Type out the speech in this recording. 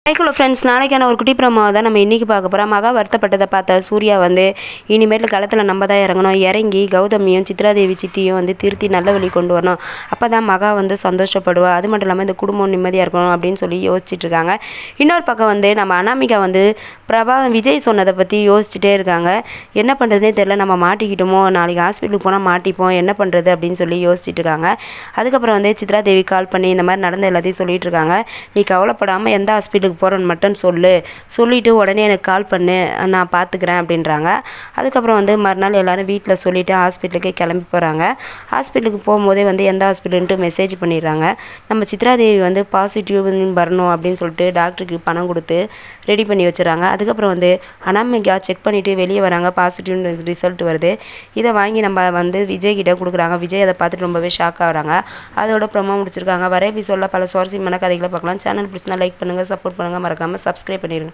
Hello friends, நாளைக்கான ஒரு குட்டி ப்ரோமோ தான் நம்ம இன்றைக்கி பார்க்க போகிறோம். மகா வருத்தப்பட்டதை பார்த்த சூர்யா இனிமேல் களத்தில் நம்ம தான் இறங்கணும், இறங்கி கௌதமியும் சித்ராதேவி சித்தியும் திருத்தி நல்ல வழி கொண்டு வரணும். அப்போ தான் மகா சந்தோஷப்படுவா. அது மட்டும் இல்லாமல் இந்த குடும்பம் நிம்மதியாக இருக்கணும் அப்படின்னு சொல்லி யோசிச்சுட்டு இருக்காங்க. இன்னொரு பக்கம் நம்ம அனாமிகா விஜய் சொன்னதை பற்றி யோசிச்சுட்டே இருக்காங்க. என்ன பண்ணுறதுனே தெரியல, நம்ம மாட்டிக்கிட்டோமோ, நாளைக்கு ஹாஸ்பிட்டலுக்கு போனால் மாட்டிப்போம், என்ன பண்ணுறது அப்படின்னு சொல்லி யோசிச்சுட்டு இருக்காங்க. அதுக்கப்புறம் சித்ராதேவி கால் பண்ணி இந்த மாதிரி நடந்த எல்லாத்தையும் சொல்லிட்டு இருக்காங்க. நீ கவலைப்படாமல் எந்த ஹாஸ்பிட்டலுக்கு போகிறோன்னு மட்டும் சொல்லிவிட்டு உடனே எனக்கு கால் பண்ணு, நான் பார்த்துக்கிறேன் அப்படின்றாங்க. அதுக்கப்புறம் மறுநாள் எல்லோரும் வீட்டில் சொல்லிவிட்டு ஹாஸ்பிட்டலுக்கே கிளம்பி போகிறாங்க. ஹாஸ்பிட்டலுக்கு போகும்போதே எந்த ஹாஸ்பிட்டலுன்ட்டு மெசேஜ் பண்ணிடுறாங்க. நம்ம சித்ராதேவி பாசிட்டிவ் வரணும் அப்படின்னு சொல்லிட்டு டாக்டருக்கு பணம் கொடுத்து ரெடி பண்ணி வச்சுறாங்க. அதுக்கப்புறம் அனாமிகா செக் பண்ணிவிட்டு வெளியே வராங்க, பாசிட்டிவ் ரிசல்ட் வருது. இதை வாங்கி நம்ம விஜய் கிட்ட கொடுக்குறாங்க. விஜய் அதை பார்த்துட்டு ரொம்பவே ஷாக் ஆகிறாங்க. அதோட ப்ரோமோ முடிச்சிருக்காங்க. வர எபிசோடில் பல சுவாரஸ்யமான கதைகளை பார்க்கலாம். சேனல் பிடிச்சினா லைக் பண்ணுங்கள், சப்போர்ட் பண்ணுங்கள், மறக்காமல் சப்ஸ்கிரைப் பண்ணிடுங்க.